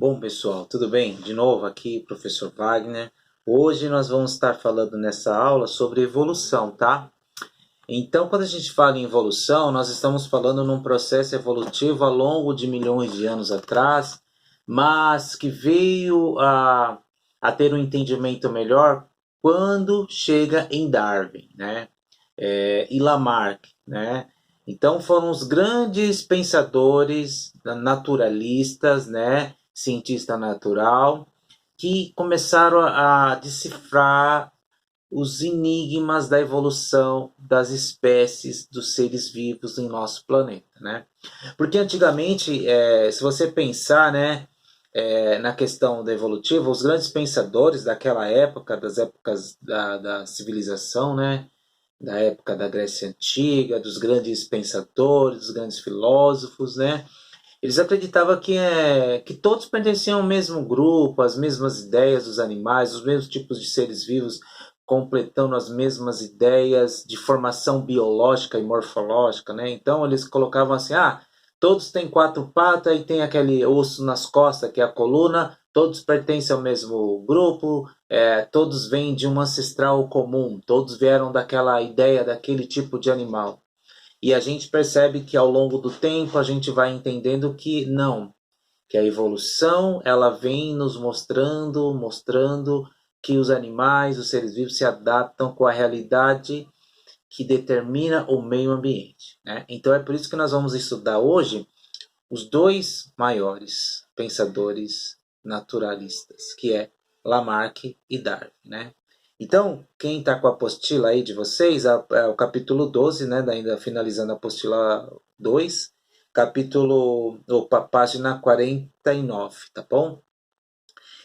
Bom, pessoal, tudo bem? De novo aqui, professor Wagner. Hoje nós vamos estar falando nessa aula sobre evolução, tá? Então, quando a gente fala em evolução, nós estamos falando num processo evolutivo ao longo de milhões de anos atrás, mas que veio a ter um entendimento melhor quando chega em Darwin, né? E Lamarck, né? Então foram os grandes pensadores naturalistas, né? Cientista natural, que começaram a decifrar os enigmas da evolução das espécies dos seres vivos em nosso planeta, né? Porque antigamente, se você pensar, né, na questão da evolutiva, os grandes pensadores daquela época, das épocas da civilização, né, da época da Grécia Antiga, dos grandes pensadores, dos grandes filósofos, né? Eles acreditavam que todos pertenciam ao mesmo grupo, às mesmas ideias dos animais, os mesmos tipos de seres vivos, completando as mesmas ideias de formação biológica e morfológica, né? Então eles colocavam assim, todos têm quatro patas e tem aquele osso nas costas, que é a coluna, todos pertencem ao mesmo grupo, todos vêm de um ancestral comum, todos vieram daquela ideia, daquele tipo de animal. E a gente percebe que ao longo do tempo a gente vai entendendo que não, que a evolução ela vem nos mostrando que os animais, os seres vivos se adaptam com a realidade que determina o meio ambiente, né? Então é por isso que nós vamos estudar hoje os dois maiores pensadores naturalistas, que é Lamarck e Darwin, né? Então, quem está com a apostila aí de vocês, é o capítulo 12, né? Ainda finalizando a apostila 2, página 49, tá bom?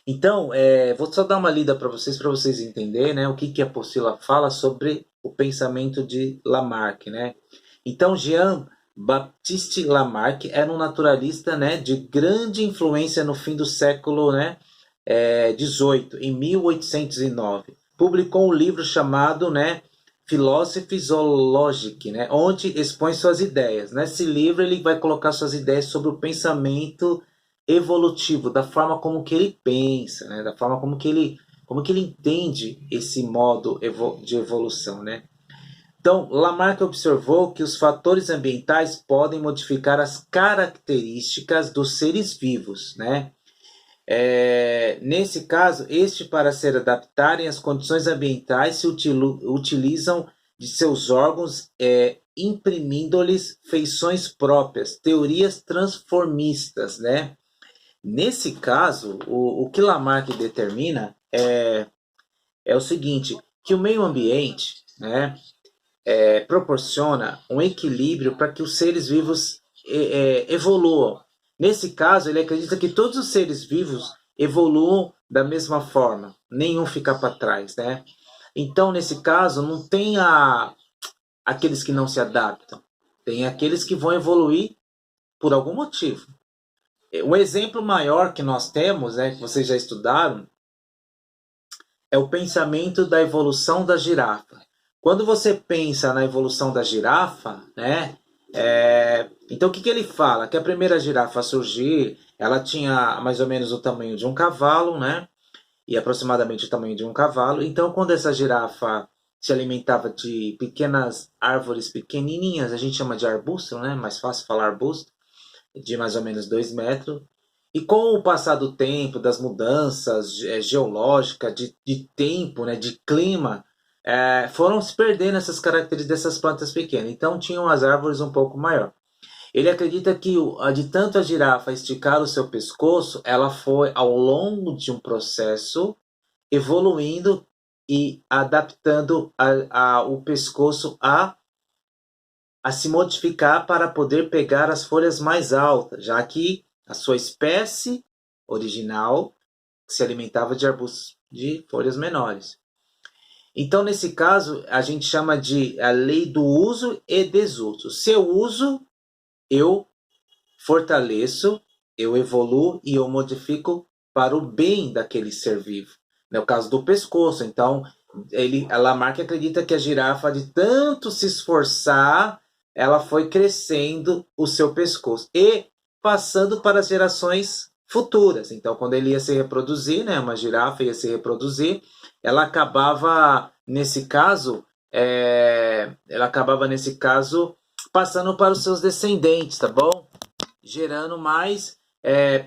Então, vou só dar uma lida para vocês entenderem, né, o que a apostila fala sobre o pensamento de Lamarck, né? Então, Jean-Baptiste Lamarck era um naturalista, né, de grande influência no fim do século, né, 18, em 1809. Publicou um livro chamado, né, Philosophie Zoologique, né, onde expõe suas ideias. Nesse livro ele vai colocar suas ideias sobre o pensamento evolutivo, da forma como que ele pensa, né, da forma como que ele entende esse modo de evolução, né? Então, Lamarck observou que os fatores ambientais podem modificar as características dos seres vivos, né? Nesse caso, para se adaptarem às condições ambientais, se utilizam de seus órgãos, imprimindo-lhes feições próprias, teorias transformistas, né? Nesse caso, o que Lamarck determina é o seguinte, que o meio ambiente, né, proporciona um equilíbrio para que os seres vivos evoluam. Nesse caso, ele acredita que todos os seres vivos evoluam da mesma forma, nenhum fica para trás, né? Então, nesse caso, não tem aqueles que não se adaptam, tem aqueles que vão evoluir por algum motivo. O exemplo maior que nós temos, que vocês já estudaram, é o pensamento da evolução da girafa. Quando você pensa na evolução da girafa, né? Então o que ele fala? Que a primeira girafa a surgir, ela tinha mais ou menos o tamanho de um cavalo, né? E aproximadamente o tamanho de um cavalo. Então quando essa girafa se alimentava de pequenas árvores pequenininhas, a gente chama de arbusto, né? Mais fácil falar arbusto, de mais ou menos 2 metros. E com o passar do tempo, das mudanças geológicas, de tempo, né, de clima, foram se perdendo essas características dessas plantas pequenas. Então tinham as árvores um pouco maior. Ele acredita que de tanto a girafa esticar o seu pescoço, ela foi ao longo de um processo evoluindo e adaptando o pescoço a se modificar para poder pegar as folhas mais altas, já que a sua espécie original se alimentava de arbustos de folhas menores. Então, nesse caso, a gente chama de a lei do uso e desuso. Se eu uso, eu fortaleço, eu evoluo e eu modifico para o bem daquele ser vivo. É o caso do pescoço. Então, a Lamarck acredita que a girafa, de tanto se esforçar, ela foi crescendo o seu pescoço e passando para as gerações futuras. Então, quando ele ia se reproduzir, né, uma girafa ia se reproduzir, ela acabava, nesse caso, passando para os seus descendentes, tá bom? Gerando mais,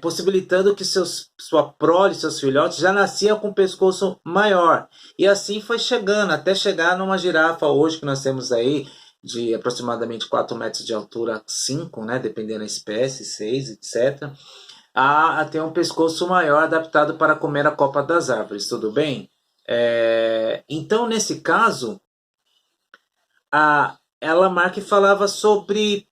possibilitando que sua prole, seus filhotes, já nasciam com o pescoço maior. E assim foi chegando, até chegar numa girafa hoje que nós temos aí, de aproximadamente 4 metros de altura, 5, né, dependendo da espécie, 6, etc., a ter um pescoço maior adaptado para comer a copa das árvores, tudo bem? Então, nesse caso, ela Mark falava sobre